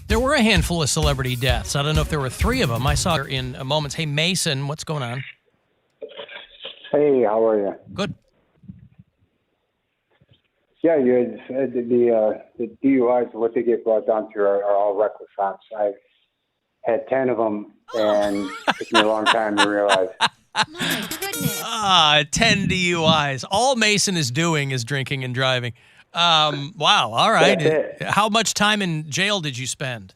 There were a handful of celebrity deaths. I don't know if there were 3 of them. I saw her in moments. Hey, Mason, what's going on? Hey, how are you? Good. Yeah, you had said the DUIs, what they get brought down to are all reckless ops. I've had 10 of them, and it took me a long time to realize. My goodness. 10 DUIs. All Mason is doing is drinking and driving. Wow, all right. That's it. How much time in jail did you spend?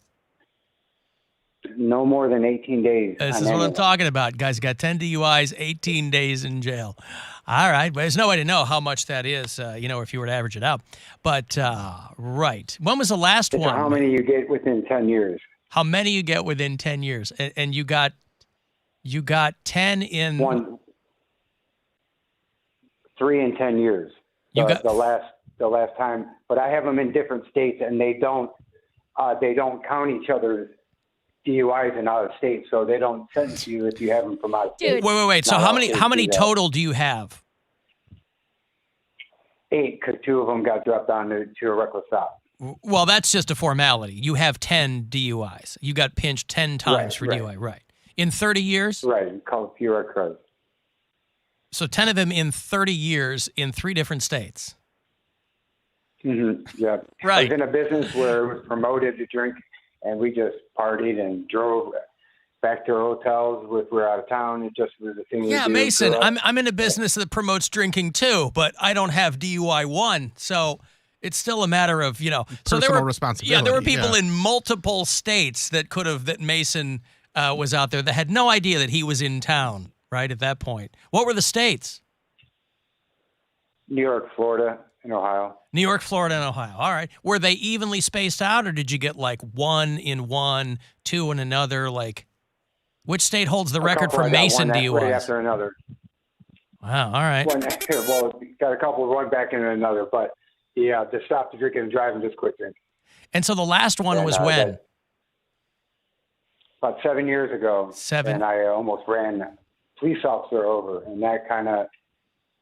No more than 18 days. This on is what any I'm of them. talking about. Guys got 10 DUIs, 18 days in jail. All right, but there's no way to know how much that is, if you were to average it out. But, right. When was the last It's one? how many you get within 10 years. How many you get within 10 years? And you got 10 in... 3 in 10 years. You got- the last time, but I have them in different states, and they don't count each other's DUIs in out of state, so they don't sentence you if you have them from out of state. Dude. Wait. So Not how all many states how many do that. total do you have? 8, because 2 of them got dropped down to a reckless stop. Well, that's just a formality. You have 10 DUIs. You got pinched 10 times Right, for right. DUI, right? In 30 years? Right, called pure credit. So 10 of them in 30 years in 3 different states. Mm-hmm. Yeah. Right. I was in a business where it was promoted to drink, and we just partied and drove back to our hotels if we were out of town. It just was a thing. Yeah, we do. Mason, Grew up. I'm in a business that promotes drinking too, but I don't have DUI 1, so it's still a matter of, so there Personal were responsibility, Yeah, there were people yeah. in multiple states that Mason was out there that had no idea that he was in town, right, at that point. What were the states? New York, Florida, and Ohio. New York, Florida, and Ohio. All right. Were they evenly spaced out, or did you get like 1 in one, 2 in another? Like, which state holds the record couple, for I got Mason one DUIs? right after another. Wow. All right. Well, got a couple one back into another, but yeah, to stop the drinking and driving, just quit drinking. And so the last one And, was when? that- About 7 years ago. 7. And I almost ran a police officer over, and that kind of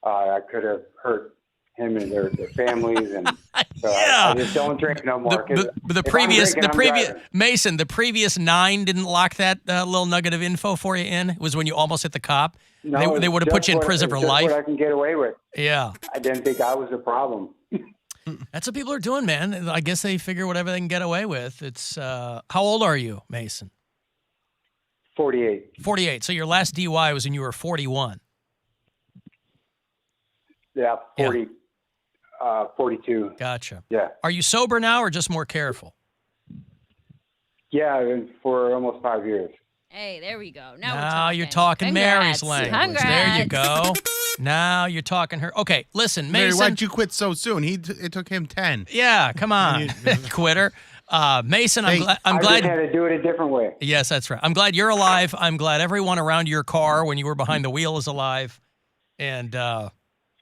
I could have hurt him and their families, and so Yeah. I just don't drink no more. 'cause The if I'm previous, drinking, I'm driving. Mason, the previous 9 didn't lock that little nugget of info for you in. It was when you almost hit the cop. No, they would have put you in prison for it's just life. What I can get away with. Yeah. I didn't think I was the problem. That's what people are doing, man. I guess they figure whatever they can get away with. It's how old are you, Mason? 48. 48. So your last DUI was when you were 41. Yeah, 40. 42. Gotcha. Yeah. Are you sober now or just more careful? Yeah, and for almost 5 years. Hey, there we go. Now we're Now talking. you're talking Mary's Congrats. language. There you go. Now you're talking her. Okay, listen, Mary, Mason. why'd you quit so soon? It took him 10. Yeah, come on, quitter. Mason, Hey, I'm I glad. just had to do it a different way. Yes, that's right. I'm glad you're alive. I'm glad everyone around your car when you were behind the wheel is alive. And I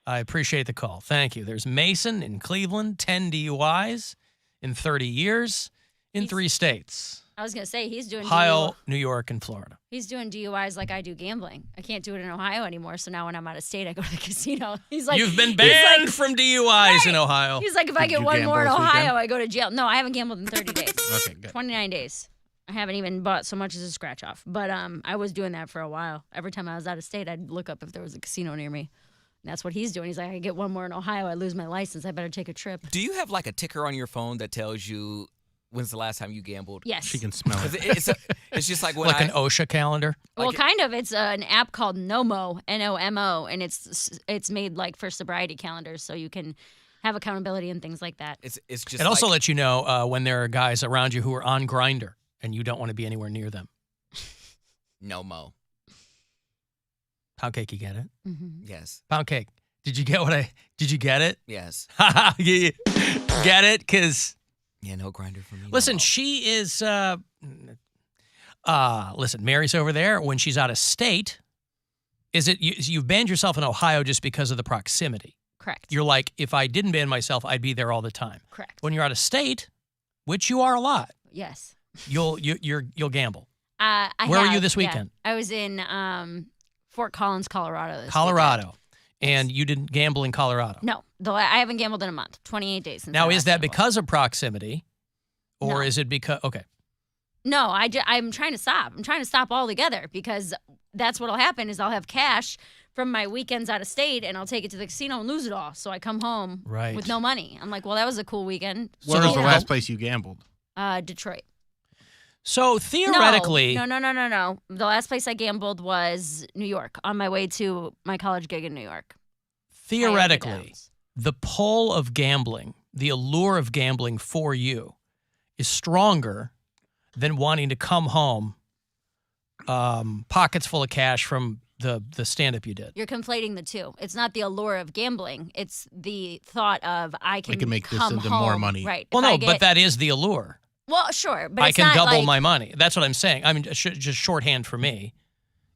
appreciate the call. Thank you. There's Mason in Cleveland, 10 DUIs in 30 years in 3 states. I was gonna say he's doing Ohio, New York, and Florida. He's doing DUIs like I do gambling. I can't do it in Ohio anymore. So now when I'm out of state, I go to the casino. He's like, You've been he's banned like- from DUIs in Ohio. He's like, if I Did get you one gamble more in this Ohio, weekend? I go to jail. No, I haven't gambled in 30 days. Okay, good. 29 days. I haven't even bought so much as a scratch off. But I was doing that for a while. Every time I was out of state, I'd look up if there was a casino near me. And that's what he's doing. He's like, I get one more in Ohio, I lose my license. I better take a trip. Do you have like a ticker on your phone that tells you when's the last time you gambled? Yes. She can smell 'Cause it. it's just like when Like an OSHA calendar. Well, like- kind of. It's an app called Nomo, N-O-M-O, and it's made like for sobriety calendars, so you can have accountability and things like that. it's just It also like, lets you know when there are guys around you who are on Grindr and you don't want to be anywhere near them. no mo. Poundcake, you get it? Mm-hmm. Yes. Poundcake. Did you get did you get it? Yes. You get it? Because, Yeah, no grinder for me. no listen, mo. she is, listen, Mary's over there. When she's out of state, you've banned yourself in Ohio just because of the proximity. Correct. You're like, if I didn't ban myself, I'd be there all the time. Correct. When you're out of state, which you are a lot, Yes. you'll gamble. I Where were you have, this yeah. weekend? I was in Fort Collins, Colorado. This Colorado. weekend. And you didn't gamble in Colorado. No, I haven't gambled in a month. 28 days since. Now, I is last that gambled. because of proximity, or No. is it because? Okay, No, I'm trying to stop. I'm trying to stop altogether because that's what'll happen is I'll have cash from my weekends out of state and I'll take it to the casino and lose it all. So I come home with no money. I'm like, well, that was a cool weekend. Where was the last place you gambled? Detroit. So theoretically... No. The last place I gambled was New York on my way to my college gig in New York. Theoretically, the pull of gambling, the allure of gambling for you is stronger than wanting to come home pockets full of cash from the stand-up you did. You're conflating the two. It's not the allure of gambling. It's the thought of I can make this come into home. more money. Right. Well, no, but that is the allure. Well, sure, but I it's can not double like, my money. That's what I'm saying. I mean, just shorthand for me.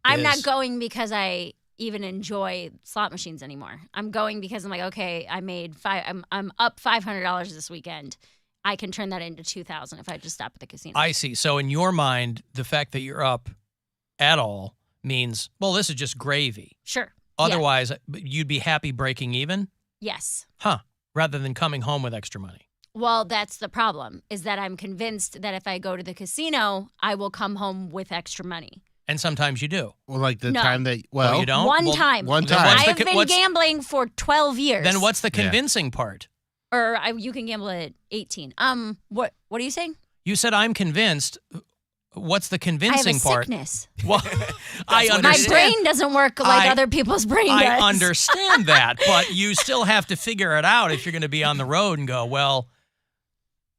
I'm not going because I even enjoy slot machines anymore. I'm going because I'm like, okay, I made I'm up $500 this weekend. I can turn that into $2,000 if I just stop at the casino. I see. So in your mind, the fact that you're up at all means, well, this is just gravy. Sure. Otherwise, you'd be happy breaking even? Yes. Huh. Rather than coming home with extra money. Well, that's the problem, is that I'm convinced that if I go to the casino, I will come home with extra money. And sometimes you do. Well, like the No. time that, Oh, you don't? One Well, time. one then time. what's I the have co- been what's- gambling for 12 years. Then what's the convincing part? Or you can gamble at 18. What are you saying? You said I'm convinced. What's the I have a convincing part? sickness. Well, I what it My understand. brain doesn't work like I- other people's brain does. I understand that, but you still have to figure it out if you're going to be on the road and go, well,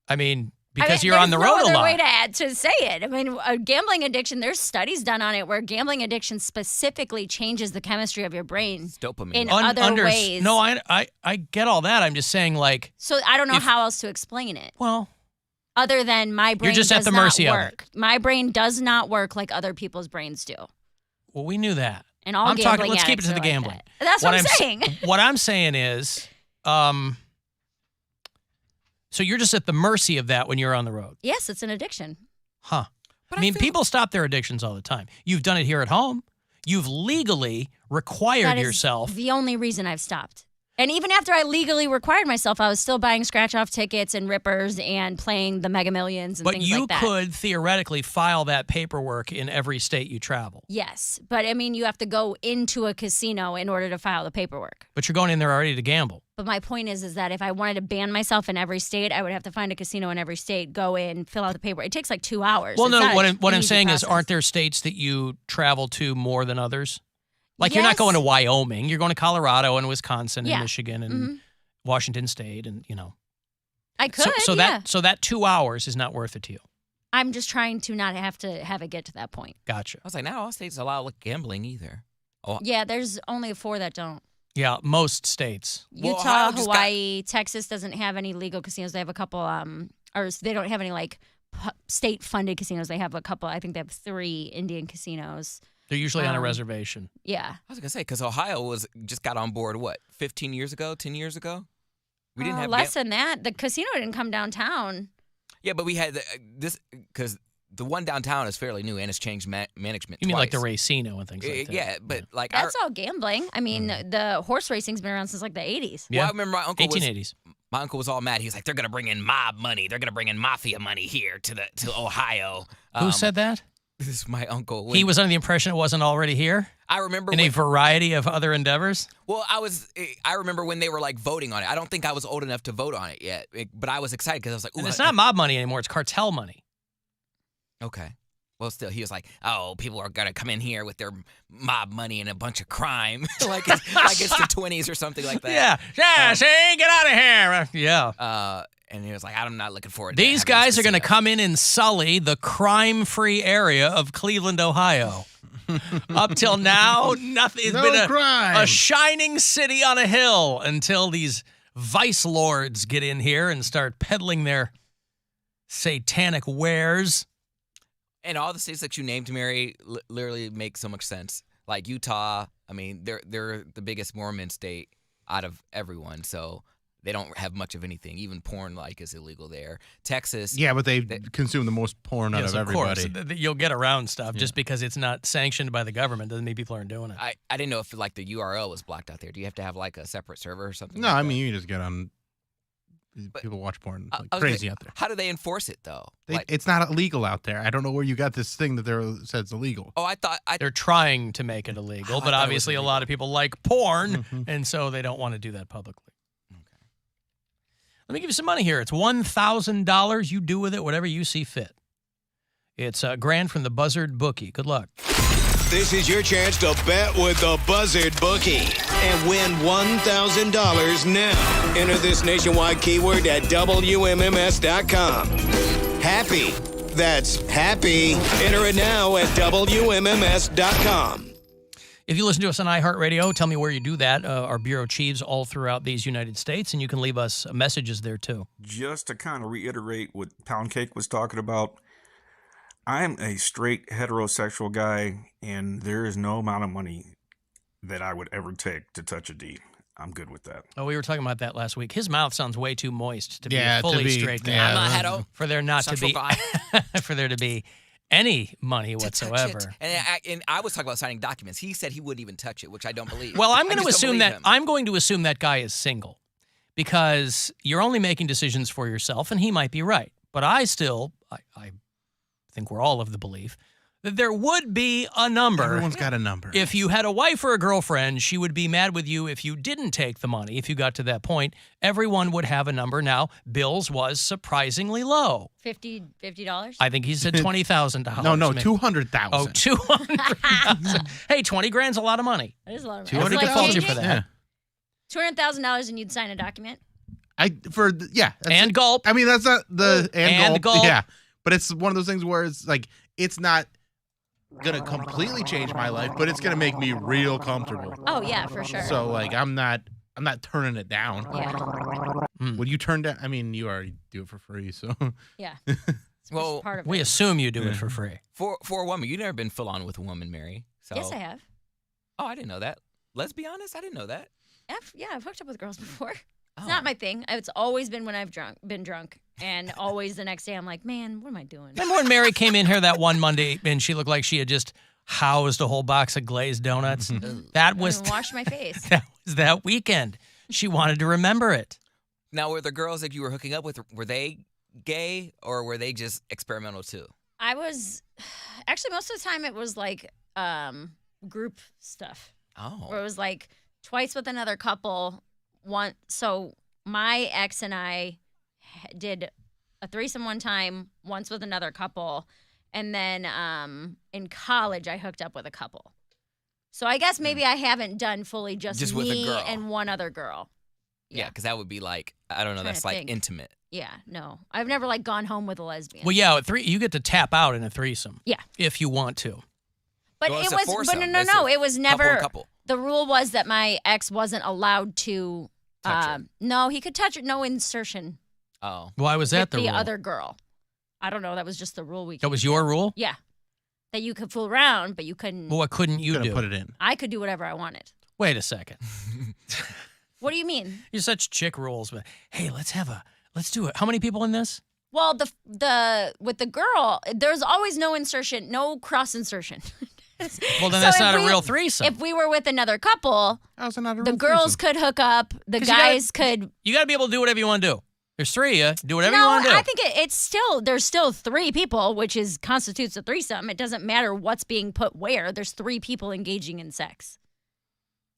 I mean, because you're on the road there's a no lot. other way to say it. I mean, a gambling addiction, there's studies done on it where gambling addiction specifically changes the chemistry of your brain It's dopamine. in other ways. No, I get all that. I'm just saying, like, So I don't know if- how else to explain it. well, Other than my brain just at does the mercy not of work. My brain does not work like other people's brains do. well, we knew that. And all I'm gambling talking. Let's keep it addicts to the are like gambling. that. That's what I'm s- saying. What I'm saying is, so you're just at the mercy of that when you're on the road, Yes, it's an addiction. huh? But I mean, feel- people stop their addictions all the time. You've done it here at home. You've legally required That is yourself. the only reason I've stopped. And even after I legally required myself, I was still buying scratch-off tickets and rippers and playing the Mega Millions and But things you like that. could theoretically file that paperwork in every state you travel. Yes, but I mean, you have to go into a casino in order to file the paperwork. But you're going in there already to gamble. But my point is that if I wanted to ban myself in every state, I would have to find a casino in every state, go in, fill out the paperwork. It takes like 2 hours. Well, It's no, not what an I'm easy saying is, process. aren't there states that you travel to more than others? Like you're not Yes. going to Wyoming. You're going to Colorado and Wisconsin Yeah. and Michigan and Mhm. Washington State and, I could, so yeah. that 2 hours is not worth it to you. I'm just trying to not have to have it get to that point. Gotcha. I was like, not all states allow gambling either. Oh, Yeah, there's only 4 that don't. Yeah, most states. Well, Utah, Ohio just got- Hawaii, Texas doesn't have any legal casinos. They have a couple, or they don't have any like state-funded casinos. They have a couple. I think they have 3 Indian casinos. They're usually on a Um, reservation. Yeah, I was gonna say because Ohio just got on board 15 years ago, 10 years ago. We didn't have less than that. The casino didn't come downtown. Yeah, but we had this because the one downtown is fairly new and it's changed management. You mean like the twice. Racino and things like that? Yeah, but like That's all gambling. I mean, the horse racing's been around since like the 80s. well, Yeah. I remember my uncle was 1880s. my uncle was all mad. He was like, "They're gonna bring in mob money. They're gonna bring in mafia money here to Ohio." Who said that? This is my uncle. He was under the impression it wasn't already here I remember in a variety of other endeavors. Well, I remember when they were like voting on it. I don't think I was old enough to vote on it yet, but I was excited because I was like, "Ooh, And it's not mob money anymore. It's cartel money. okay." Well, still, he was like, "Oh, people are gonna come in here with their mob money and a bunch of crime, like it's the 20s or something like that." Yeah. See, get out of here. Yeah. And he was like, "I'm not looking forward." to These having guys this are going to casino." come in and sully the crime-free area of Cleveland, Ohio. Up till now, nothing. It's No been crime. a shining city on a hill until these vice lords get in here and start peddling their satanic wares. And all the states that you named, Mary, literally make so much sense. Like Utah, I mean, they're the biggest Mormon state out of everyone, so they don't have much of anything. Even porn, is illegal there. Texas, Yeah, but they consume the most porn out Yes, of everybody. course. You'll get around stuff just because it's not sanctioned by the government doesn't mean people aren't doing it. I didn't know if the URL was blocked out there. Do you have to have a separate server or something? No, like I that? mean you can just get on People watch porn like Okay, crazy out there. How do they enforce it though? Like, It's not illegal out there. I don't know where you got this thing that says illegal. oh, I thought They're trying to make it illegal, Oh, I but thought it was obviously a illegal. lot of people like porn, Mhm. and so they don't want to do that publicly. Let me give you some money here. It's $1,000. You do with it whatever you see fit. It's a grand from the Buzzard Bookie. Good luck. This is your chance to bet with the Buzzard Bookie and win $1,000 now. Enter this nationwide keyword at WMMS.com. Happy. That's happy. Enter it now at WMMS.com. If you listen to us on iHeartRadio, tell me where you do that. Our bureau chiefs all throughout these United States, and you can leave us messages there too. Just to kind of reiterate what Poundcake was talking about, I'm a straight heterosexual guy, and there is no amount of money that I would ever take to touch a D. I'm good with that. Oh, we were talking about that last week. His mouth sounds way too moist to be Yeah, a to fully be- straight guy. yeah. I'm a hetero. For there not to Sexual be, guy. for there to be any money To touch whatsoever. it. And I was talking about signing documents. He said he wouldn't even touch it, which I don't believe. Well, I'm I going to just don't assume believe that him. I'm going to assume that guy is single because you're only making decisions for yourself, and he might be right. But I think we're all of the belief that there would be a number. Everyone's got a number. If you had a wife or a girlfriend, she would be mad with you if you didn't take the money. If you got to that point, everyone would have a number. Now, Bill's was surprisingly low. $50. I think he said $20,000. no, maybe. 200,000. Oh, 200,000. Hey, 20 grand's a lot of money. That is a lot of Who money. would That's have like fault you for changing that? $200,000 and you'd sign a document. That's And it. gulp. I mean, that's not the And gulp. Yeah, but it's one of those things where it's like it's not gonna completely change my life, but it's gonna make me real comfortable. Oh yeah, for sure. So like, I'm not turning it down. Yeah, Would you turn down? I mean, you already do it for free, so yeah. It's Well, part of We it. assume you do it for free. For a woman, you've never been full on with a woman, Mary. So. Yes, I have. Oh, I didn't know that. Let's be honest, I didn't know that. I've hooked up with girls before. It's Oh. not my thing. It's always been when I've been drunk, and always the next day I'm like, man, what am I doing? Remember when Mary came in here that one Monday and she looked like she had just housed a whole box of glazed donuts? That was I wash my face. that was that weekend. She wanted to remember it. Now, were the girls that you were hooking up with, were they gay or were they just experimental too? I was actually most of the time it was like group stuff. Oh. Where it was like twice with another couple. So my ex and I did a threesome one time, once with another couple, and then in college I hooked up with a couple. So I guess maybe I haven't done fully just with a me girl. and one other girl. Yeah, because that would be like, I don't know, Trying that's to like think. intimate. Yeah, no, I've never like gone home with a lesbian. Well, yeah, you get to tap out in a threesome. Yeah. If you want to. But Well, it it's a was, foursome. but no, It's no, a it was couple never. and couple. The rule was that my ex wasn't allowed to. Touch her. No, he could touch it. No insertion. Oh. Why was that with the rule? other girl. I don't know. That was just the rule we. That was your rule? Yeah, that you could fool around, but you couldn't. Well, what couldn't you gonna do? put it in. I could do whatever I wanted. Wait a second. What do you mean? You're such chick rules, but hey, let's do it. How many people in this? Well, the with the girl, there's always no insertion, no cross insertion. Well, then So that's if not a we- real threesome. If we were with another couple, How's it not a the real girls threesome? could hook up, the 'Cause you gotta- guys could. You got to be able to do whatever you want to do. There's three of you. Do whatever you No, want to do. I think it's still there's still three people, which constitutes a threesome. It doesn't matter what's being put where. There's three people engaging in sex.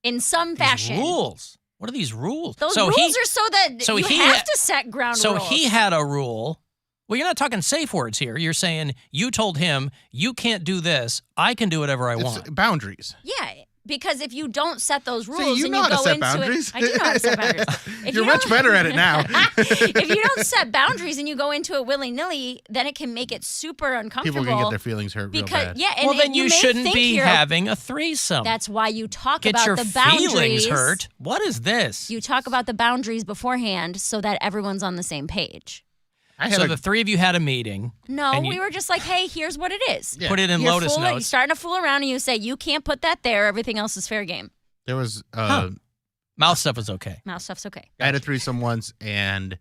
In some These fashion. rules. What are these rules? Those so rules he, are so that so you he have ha- to set ground So rules. he had a rule. Well, you're not talking safe words here. You're saying you told him you can't do this. I can do whatever I want. It's boundaries. Yeah, because if you don't set those rules See, you and know you how to go set into boundaries. it, I do know how to set boundaries. If You're you much don't- better at it now. If you don't set boundaries and you go into it willy nilly, then it can make it super uncomfortable. People can get their feelings hurt real because bad. yeah, and well, then you you may shouldn't think be you're- having a threesome. That's why you talk Get about your the boundaries. feelings hurt. What is this? You talk about the boundaries beforehand so that everyone's on the same page. I had So a, the three of you had a meeting. No, And we you- were just like, hey, here's what it is. Yeah. Put it in You're Lotus fooling, You're notes. starting to fool around and you say, you can't put that there. Everything else is fair game. there was Mouth stuff is okay. Mouth stuff's okay. I had a threesome once, and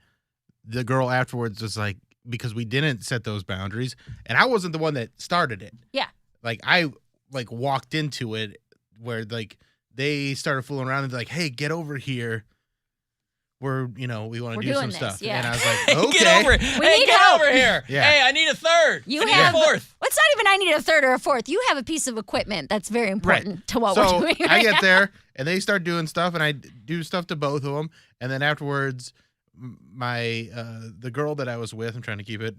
the girl afterwards was like, because we didn't set those boundaries, and I wasn't the one that started it. Yeah. Like I walked into it where like they started fooling around and like, hey, get over here. we want We're to do some doing this, stuff. yeah. And I was like, okay. Get over it. Hey, need get help. over here. Yeah. Hey, I need a third. You I need have a fourth. Well, it's not even I need a third or a fourth. You have a piece of equipment that's very important to what So we're doing. I Right get now. there, and they start doing stuff, and I do stuff to both of them. And then afterwards, my the girl that I was with, I'm trying to keep it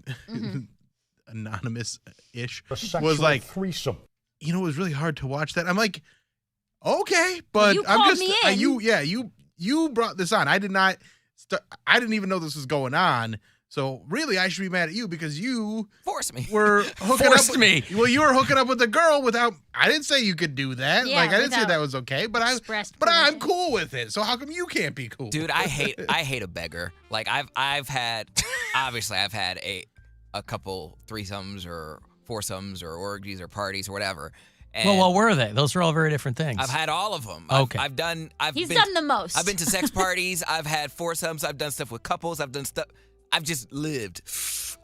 anonymous-ish, was like, threesome. it was really hard to watch that. I'm like, okay, but You I'm called just me in. you brought this on. I did not. I didn't even know this was going on. So really, I should be mad at you because you Force me. were hooking Forced up. me. Well, you were hooking up with the girl without. I didn't say you could do that. Yeah, I didn't say without that was okay. But expressed I'm permission. cool with it. So how come you can't be cool? Dude, I hate a beggar. Like I've had a couple threesomes or foursomes or orgies or parties or whatever. And Well, what were they? Those are all very different things. I've had all of them. Okay. I've done He's done the most. I've been to sex parties. I've had foursomes. I've done stuff with couples. I've done stuff. I've just lived.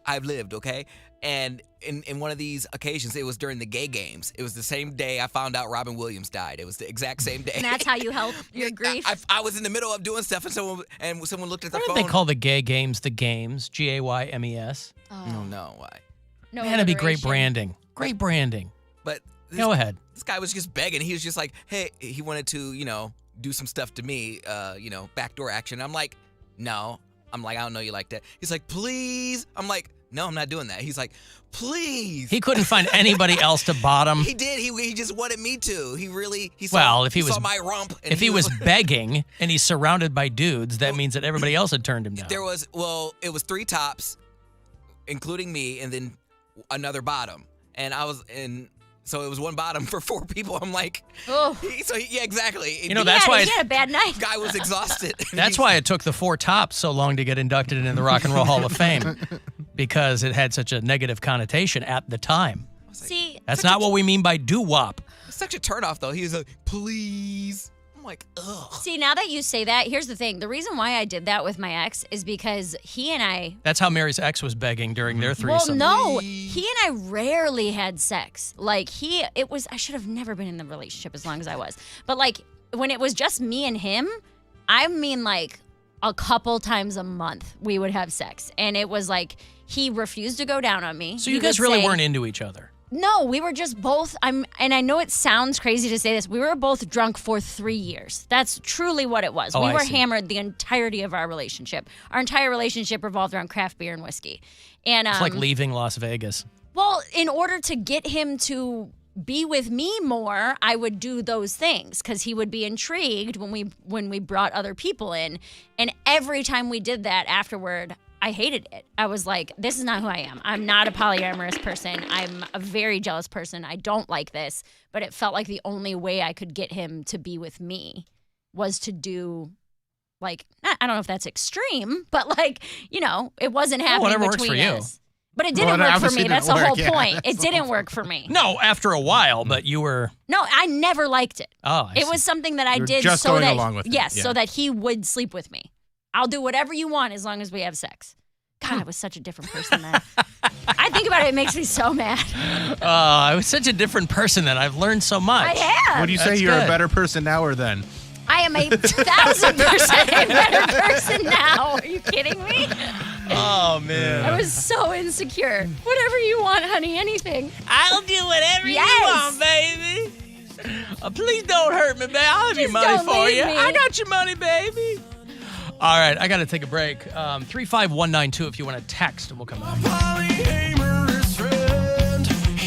I've lived, okay? And in one of these occasions, it was during the gay games. It was the same day I found out Robin Williams died. It was the exact same day. And that's how you help your grief. I was in the middle of doing stuff, and someone looked at the Why phone. don't they call the gay games the games? GAYMES. Oh no, why? No Man, it'd be great alliteration. branding. Great branding. But Go ahead. This guy was just begging. He was just like, hey, he wanted to, do some stuff to me, backdoor action. I'm like, no. I'm like, I don't know you like that. He's like, please. I'm like, no, I'm not doing that. He's like, please. He couldn't find anybody else to bottom. He did. He just wanted me to. He saw, Well, if he saw was- my rump. And If he was begging and he's surrounded by dudes, that means that everybody else had turned him down. it was 3 tops, including me, and then another bottom. And so it was 1 bottom for 4 people. I'm like, Oh. yeah, exactly. that's why he had a bad night. guy was exhausted. That's why it took the 4 tops so long to get inducted into the Rock and Roll Hall of Fame, because it had such a negative connotation at the time. See, That's not what we mean by doo-wop. It's such a turnoff, though. He was like, please. I'm like, ugh. see, now that you say that, here's the thing. The reason why I did that with my ex is because he and I. That's how Mary's ex was begging during their threesome. Well, no, he and I rarely had sex. Like I should have never been in the relationship as long as I was. But like when it was just me and him, I mean like a couple times a month we would have sex, and it was like he refused to go down on me. So He you guys would really say- weren't into each other. No, we were just both. And I know it sounds crazy to say this. We were both drunk for 3 years. That's truly what it was. Oh, We I were see. hammered the entirety of our relationship. Our entire relationship revolved around craft beer and whiskey. And It's like leaving Las Vegas. well, in order to get him to be with me more, I would do those things because he would be intrigued when we brought other people in. And every time we did that afterward, I hated it. I was like, this is not who I am. I'm not a polyamorous person. I'm a very jealous person. I don't like this. But it felt like the only way I could get him to be with me was to do, like, I don't know if that's extreme, but like, it wasn't happening whatever works between for you. us. But it Well, didn't it work for obviously me. That's the didn't whole work. Yeah, point. that's It the didn't whole work for me. No, after a while, but you were. No, I never liked it. Oh, I It see. was something that I You were did just so going that along with it. yes, Yeah. so that he would sleep with me. I'll do whatever you want as long as we have sex. God, I was such a different person then. I think about it, it makes me so mad. I was such a different person then. I've learned so much. I am. Would you say That's you're good. a better person now or then? I am a 1,000% better person now. Are you kidding me? Oh, man. I was so insecure. Whatever you want, honey, anything. I'll do whatever Yes. you want, baby. Please don't hurt me, baby. I'll have your Just money don't for leave you. me. I got your money, baby. All right, I got to take a break. 35192 if you want to text, and we'll come back.